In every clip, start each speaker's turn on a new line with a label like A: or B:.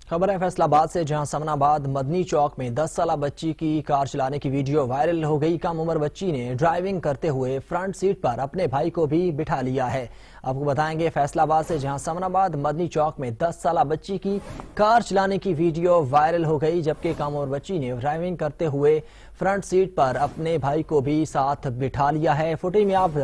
A: खबर है फैसलाबाद से, जहां समनाबाद मदनी चौक में 10 साल बच्ची की कार चलाने की वीडियो वायरल हो गई। कम उम्र बच्ची ने ड्राइविंग करते हुए फ्रंट सीट पर अपने भाई को भी बिठा लिया है। आपको बताएंगे फैसलाबाद से, जहां समनाबाद मदनी चौक में 10 साल बच्ची की कार चलाने की वीडियो वायरल हो गई, जबकि कम उम्र बच्ची ने ड्राइविंग करते हुए फ्रंट सीट पर अपने भाई को भी साथ बिठा लिया है। फुटेज में आप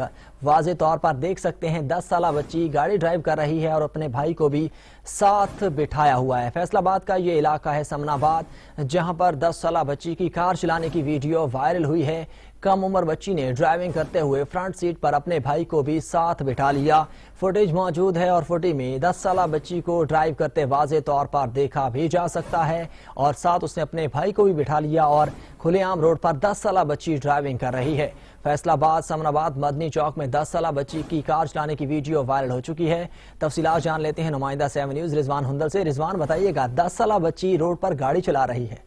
A: वाज़े तौर पर देख सकते हैं 10 साल बच्ची गाड़ी ड्राइव कर रही है और अपने भाई को भी साथ बिठाया हुआ है। फैसलाबाद का ये इलाका है समनाबाद, जहां पर 10 साल बच्ची की कार चलाने की वीडियो वायरल हुई है। कम उम्र बच्ची ने ड्राइविंग करते हुए फ्रंट सीट पर अपने भाई को भी साथ बिठा लिया। फुटेज मौजूद है और फुटेज में 10 साल बच्ची को ड्राइव करते वाज़े तौर पर देखा भी जा सकता है और साथ उसने अपने भाई को भी बिठा लिया और खुलेआम रोड पर 10 साल बच्ची ड्राइविंग कर रही है। फैसलाबाद समनाबाद मदनी चौक में 10 साल बच्ची की कार चलाने की वीडियो वायरल हो चुकी है। तफसीलात जान लेते हैं नुमाइंदा 7 न्यूज़ रिजवान हुंदल से। रिजवान, बताइएगा, 10 साल बच्ची रोड पर गाड़ी चला रही है।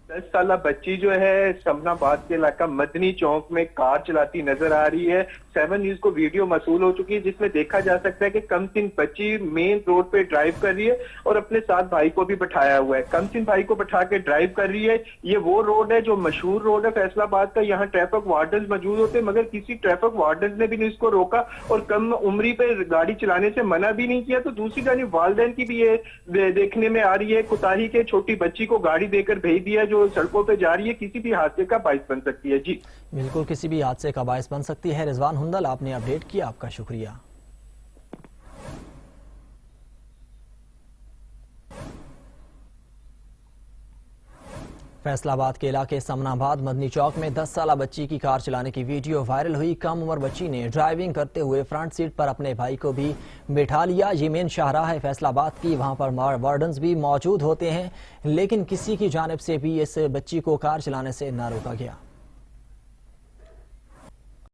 B: 10 साल बच्ची जो है समनाबाद के इलाका मदनी चौक में कार चलाती नजर आ रही है। 7 न्यूज को वीडियो मसूल हो चुकी है, जिसमें देखा जा सकता है कि कमसिन बच्ची मेन रोड पे ड्राइव कर रही है और अपने साथ भाई को भी बैठाया हुआ है। कमसिन भाई को बैठा के ड्राइव कर रही है। ये वो रोड है जो मशहूर रोड है फैसलाबाद का। यहाँ ट्रैफिक वार्डन मौजूद होते, मगर किसी ट्रैफिक वार्डन ने भी नहीं इसको रोका और कम उम्री पे गाड़ी चलाने से मना भी नहीं किया। तो दूसरी जानिब वालिदैन की भी ये देखने में आ रही है कोताही के, छोटी बच्ची को गाड़ी देकर भेज दिया जो सड़कों पे जा रही है, किसी भी हादसे का बाइस बन सकती है। जी
A: बिल्कुल, किसी भी हादसे का बाइस बन सकती है। रिजवान हुंदल, आपने अपडेट किया, आपका शुक्रिया। फैसलाबाद के इलाके समनाबाद मदनी चौक में 10 साल बच्ची की कार चलाने की वीडियो वायरल हुई। कम उम्र बच्ची ने ड्राइविंग करते हुए फ्रंट सीट पर अपने भाई को भी बिठा लिया। ये मेन शाहराह है फैसलाबाद की, वहां पर वार्डन्स भी मौजूद होते हैं, लेकिन किसी की जानिब से भी इस बच्ची को कार चलाने से न रोका गया।